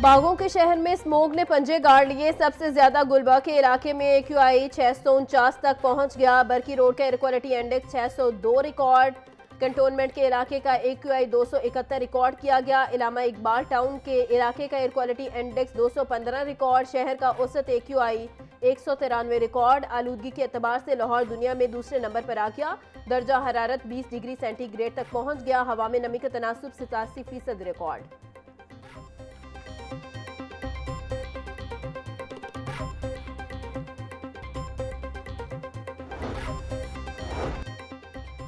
बागों के शहर में स्मोग ने पंजे गाड़ लिए। सबसे ज्यादा गुलबर्ग के इलाके में AQI 649 तक पहुंच गया। बरकी रोड का air quality index 602 record. Cantonment के इलाके का AQI 271 रिकॉर्ड किया गया। इलामा इकबाल टाउन के इलाके का एयर क्वालिटी इंडेक्स 215 रिकॉर्ड। शहर का औसत AQI 193 रिकॉर्ड। आलूदगी के एतबार से लाहौर दुनिया में दूसरे नंबर पर आ गया। दर्जा हरारत 20 डिग्री सेंटीग्रेड तक पहुंच गया। हवा में नमी का तनासुब 87% रिकॉर्ड।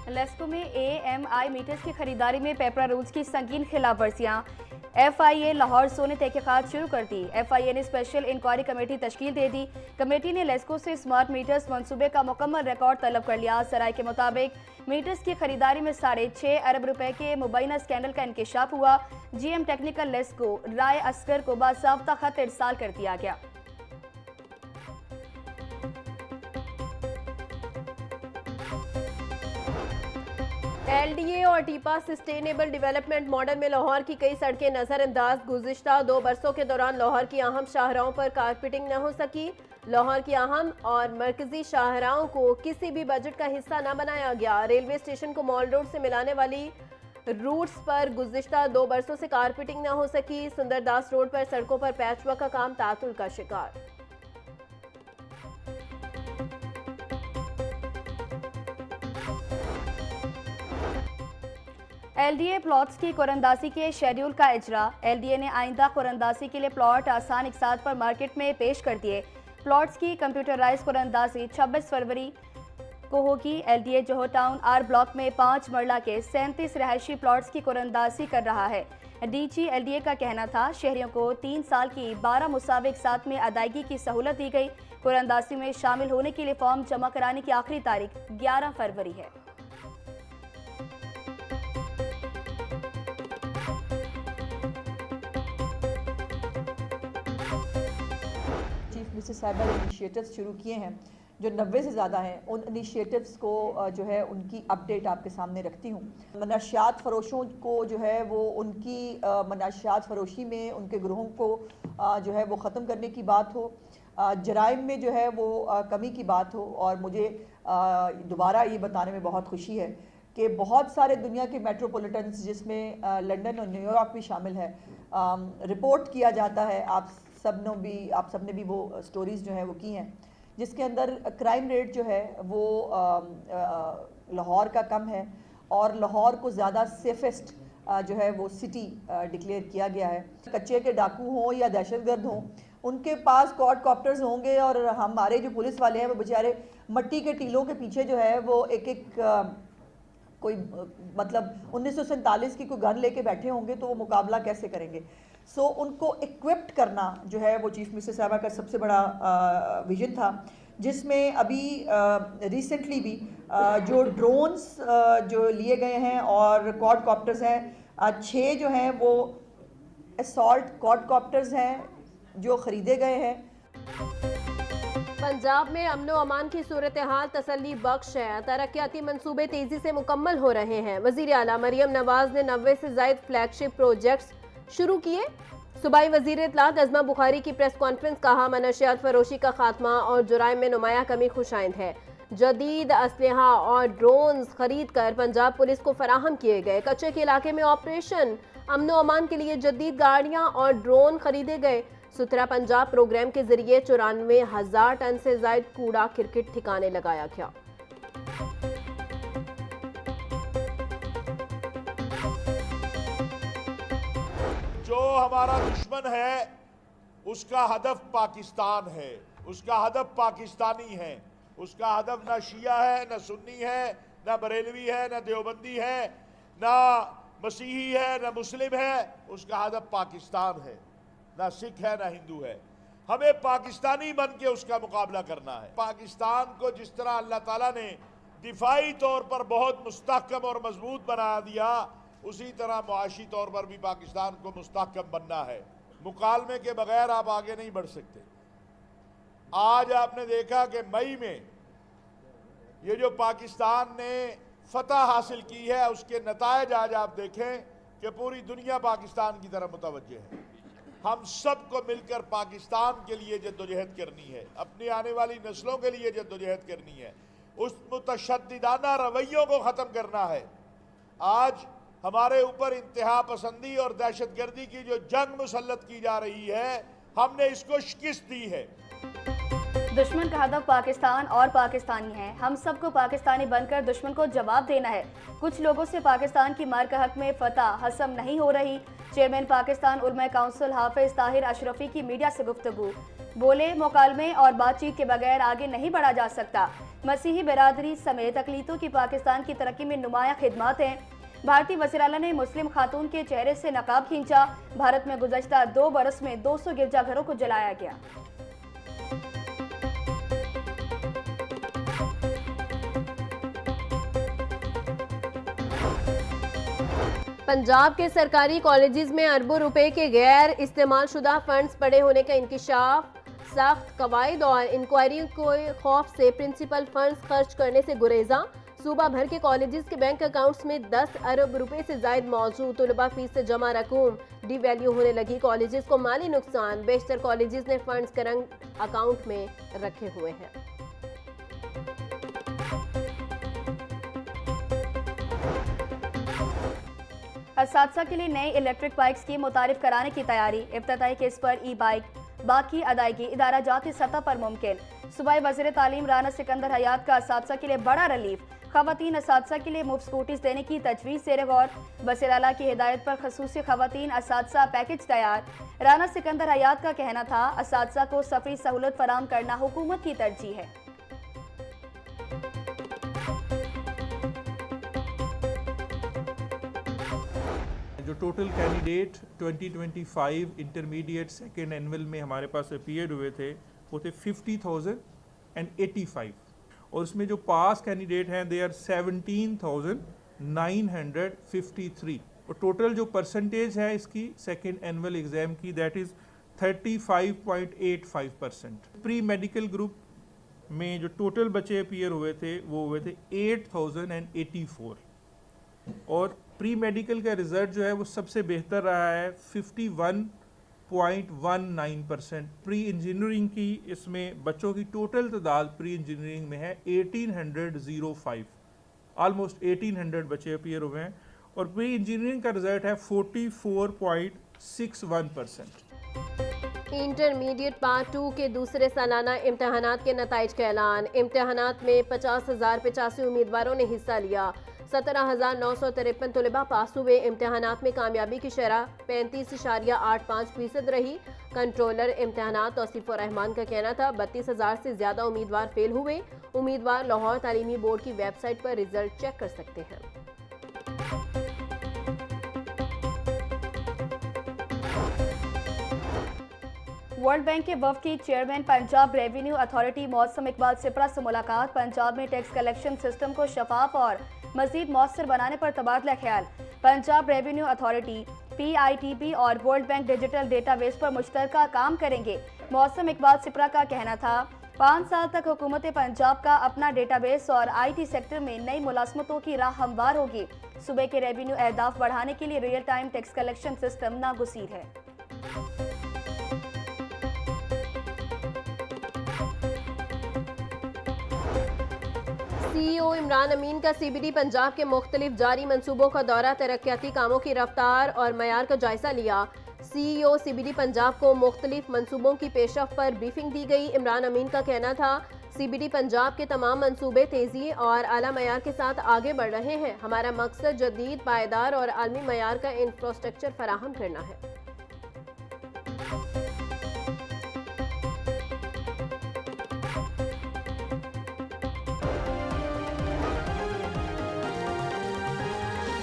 लेस्को में AMI मीटर्स की खरीदारी में पेपरा रूल्स की संगीन खिलाफ वर्जियां। FIA लाहौर सो ने तहकीकात शुरू कर दी। FIA ने स्पेशल इंक्वायरी कमेटी तश्कील दे दी। कमेटी ने लेस्को से स्मार्ट मीटर्स मंसूबे का मुकम्मल रिकॉर्ड तलब कर लिया। सराय के मुताबिक मीटर्स की खरीदारी में 6.5 अरब रुपए के मुबैना स्कैंडल का इंकशाफ हुआ। GM टेक्निकल लेस्को राय अस्कर को बासाब्ता खत इरसाल कर दिया गया। LDA और टीपा सस्टेनेबल डेवलपमेंट मॉडल में लाहौर की कई सड़कें नजरअंदाज। गुज़िश्ता 2 बरसों के दौरान लाहौर की अहम शाहराहों पर कारपेटिंग न हो सकी। लाहौर की अहम और मरकजी शाहराहों को किसी भी बजट का हिस्सा न बनाया गया। रेलवे स्टेशन को मॉल रोड से मिलाने वाली रूट्स पर गुज़िश्ता 2 बरसों से कारपेटिंग न हो सकी। सुंदरदास रोड पर सड़कों पर पैचवर्क का काम तातुल का शिकार। LDA प्लॉट्स की कुरंदाजी के शेड्यूल का इजरा। LDA ने आइंदा कुरंदाजी के लिए प्लॉट आसान इकसात पर मार्केट में पेश कर दिए। प्लॉट्स की कंप्यूटराइज कुरंदाजी 26 फरवरी को होगी। LDA जोहर टाउन R ब्लॉक में 5 मरला के 37 रहायशी प्लॉट्स की कुरंदाजी कर रहा है। DG LDA का कहना था शहरियों को 3 साल की 12 मुसावे इकसात में अदायगी की सहूलत दी गई। कुरंदाजी में शामिल होने के लिए फॉर्म जमा कराने की आखिरी तारीख 11 फरवरी है। मिसेस साहिबा ने इनिशिएटिव्स शुरू किए हैं जो 90 से ज़्यादा हैं। उन इनिशिएटिव्स को जो है उनकी अपडेट आपके सामने रखती हूँ। मनशियात फ़रोशों को जो है वो उनकी मनशियात फ़रोशी में उनके ग्रोहों को जो है वो ख़त्म करने की बात हो, जराइम में जो है वो कमी की बात हो। और मुझे दोबारा ये बताने में बहुत खुशी है कि बहुत सारे दुनिया के मेट्रोपॉलिटन्स जिसमें लंदन और न्यूयॉर्क भी शामिल है, रिपोर्ट किया जाता है। आप सबने भी वो स्टोरीज़ जो हैं वो की हैं जिसके अंदर क्राइम रेट जो है वो लाहौर का कम है और लाहौर को ज़्यादा सेफेस्ट जो है वो सिटी डिक्लेयर किया गया है। कच्चे के डाकू हों या दहशतगर्द हों, उनके पास क्वाड कॉप्टर्स होंगे और हमारे जो पुलिस वाले हैं वो बेचारे मट्टी के टीलों के पीछे जो है वो कोई मतलब 1947 की कोई गन लेके बैठे होंगे तो वो मुकाबला कैसे करेंगे। सो उनको इक्विप्ड करना जो है वो चीफ मिनिस्टर साहबा का सबसे बड़ा विजन था, जिसमें अभी रिसेंटली भी जो ड्रोन्स जो लिए गए हैं और क्वाड कॉप्टर्स हैं, 6 जो हैं वो असॉल्ट क्वाड कॉप्टर्स हैं जो ख़रीदे गए हैं। पंजाब में अमन व अमान की सूरत हाल तसल्ली बख्श है। तरक्याती मंसूबे तेजी से मुकम्मल हो रहे हैं। वज़ीर आला मरियम नवाज ने 90 से ज़ायद फ्लैगशिप प्रोजेक्ट्स शुरू किए। सूबाई वज़ीर इत्तलात अज़मा बुखारी की प्रेस कॉन्फ्रेंस। कहा मनशियात फरोशी का खात्मा और जुराइम में नुमाया कमी खुशाइंद है। जदीद असलहा और ड्रोन्स खरीद कर पंजाब पुलिस को फराहम किए गए। कच्चे के इलाके में ऑपरेशन अमन व अमान के लिए जदीद गाड़ियां और ड्रोन खरीदे गए। सुथरा पंजाब प्रोग्राम के जरिए 94,000 टन से ज्यादा कूड़ा क्रिकेट ठिकाने लगाया गया। जो हमारा दुश्मन है उसका हदफ पाकिस्तान है, उसका हदफ पाकिस्तानी है, उसका हदफ न शिया है, न सुन्नी है, न बरेलवी है, न देवबंदी है, न मसीही है, न मुस्लिम है। उसका हदफ पाकिस्तान है, ना सिख है ना हिंदू है। हमें पाकिस्तानी बन के उसका मुकाबला करना है। पाकिस्तान को जिस तरह अल्लाह ताला ने दिफाई तौर पर बहुत मुस्तहकम और मजबूत बना दिया, उसी तरह मुआशी तौर पर भी पाकिस्तान को मुस्तहकम बनना है। मुकालमे के बगैर आप आगे नहीं बढ़ सकते। आज आपने देखा कि मई में ये जो पाकिस्तान ने फतह हासिल की है उसके नतायज आज आप देखें कि पूरी दुनिया पाकिस्तान की तरफ मुतवज्जे है। हम सबको मिलकर पाकिस्तान के लिए जद्दोजहद करनी है, अपनी आने वाली नस्लों के लिए जद्दोजहद करनी है, उस मुतशद्दिदाना रवैयों को ख़त्म करना है। आज हमारे ऊपर इंतहा पसंदी और दहशतगर्दी की जो जंग मुसल्लत की जा रही है, हमने इसको शिकस्त दी है। दुश्मन का हदफ पाकिस्तान और पाकिस्तानी है। हम सबको पाकिस्तानी बनकर दुश्मन को जवाब देना है। कुछ लोगों से पाकिस्तान की मार का हक में फतह हसम नहीं हो रही। चेयरमैन पाकिस्तान उलमा काउंसिल हाफिज ताहिर अशरफी की मीडिया से गुफ्तगू। बोले, मुकालमे और बातचीत के बगैर आगे नहीं बढ़ा जा सकता। मसीही बिरादरी समेत अकलीतों की पाकिस्तान की तरक्की में नुमाया खिदमत हैं। भारतीय वज़ीर-ए-आला ने मुस्लिम खातून के चेहरे से नकाब खींचा। भारत में गुज़श्ता 2 बरस में 200 गिरजाघरों को जलाया गया। पंजाब के सरकारी कॉलेजेस में अरबों रुपए के गैर इस्तेमाल शुदा फंड्स पड़े होने का इंकिशाफ। सख्त कवायद और इंक्वायरी के खौफ से प्रिंसिपल फंड्स खर्च करने से गुरेजा। सूबा भर के कॉलेजेस के बैंक अकाउंट्स में 10 अरब रुपए से जायद मौजूद। तलबा फीस से जमा रकूम डिवैल्यू होने लगी। कॉलेजेस को माली नुकसान। बेशतर कॉलेजेस ने फंड्स करंट अकाउंट में रखे हुए हैं। असातिज़ा के लिए नई इलेक्ट्रिक बाइक स्कीम मुतारिफ कराने की तैयारी। इफ्तिताही किस्त पर ई बाइक बाकी अदायगी इदारा जाती सतह पर मुमकिन। सूबाई वज़ीर तालीम राना सिकंदर हयात का असातिज़ा के लिए बड़ा रिलीफ। खवातीन असातिज़ा के लिए मुफ्त स्कूटीज देने की तजवीज़ ज़ेर गौर। वज़ीर-ए-आला की हिदायत पर खसूसी खवातीन असातिज़ा पैकेज तैयार। राना सिकंदर हयात का कहना था, असातिज़ा को सफरी सहूलत फराहम करना हुकूमत की तरजीह है। जो total candidate 2025 intermediate second annual में हमारे पास अपीयर हुए थे वो थे 50,085 और उसमें जो पास कैंडिडेट हैं दे आर 17,953 और टोटल जो परसेंटेज है इसकी सेकेंड एनुअल एग्ज़ाम की that is 35.85%। Pre medical group में जो टोटल बच्चे अपीयर हुए थे वो हुए थे 8,084 और प्री मेडिकल का रिजल्ट जो है वो सबसे बेहतर रहा है 51.19%। प्री इंजीनियरिंग की इसमें बच्चों की टोटल तादाद प्री इंजीनियरिंग में है 1805, ऑलमोस्ट 1800 बच्चे अपीयर हुए हैं और प्री इंजीनियरिंग का रिजल्ट है 44.61%। इंटरमीडिएट पार्ट 2 के दूसरे सालाना इम्तहानात के नताइज का ऐलान। इम्तहानात में 50,085 उम्मीदवारों ने हिस्सा लिया। 17,953 तलबा पास हुए। इम्तहानात में कामयाबी की शरह 35.85% रही। कंट्रोलर इम्तहानात तौसीफुर रहमान का कहना था 32,000 से ज़्यादा उम्मीदवार फेल हुए। उम्मीदवार लाहौर तालीमी बोर्ड की वेबसाइट पर रिजल्ट चेक कर सकते हैं। वर्ल्ड बैंक के वफ़द की चेयरमैन पंजाब रेवेन्यू अथॉरिटी मौसम इकबाल सिपरा से मुलाकात। पंजाब में टैक्स कलेक्शन सिस्टम को शफाफ और मजीद मौसर बनाने पर तबादला ख्याल। पंजाब रेवेन्यू अथॉरिटी PITB और वर्ल्ड बैंक डिजिटल डेटाबेस पर मुश्तरका काम करेंगे। मौसम इकबाल सिपरा का कहना था 5 साल तक हुकूमत पंजाब का अपना डेटाबेस और IT सेक्टर में नई मुलाजमतों की राह हमवार होगी। सूबे के रेवेन्यू अहदाफ बढ़ाने के लिए real time tax collection system नागुज़ीर है। CEO इमरान अमीन का CBD पंजाब के मुख्तलिफ जारी मंसूबों का दौरा। तरक्याती कामों की रफ्तार और मयार का जायजा लिया। CEO CBD पंजाब को मुख्तलिफ मंसूबों की पेशरफ पर ब्रीफिंग दी गई। इमरान अमीन का कहना था CBD पंजाब के तमाम मंसूबे तेज़ी और आला मयार के साथ आगे बढ़ रहे हैं। हमारा मकसद जदीद, पायदार और आलमी मयार का इंफ्रास्ट्रक्चर फराहम करना है।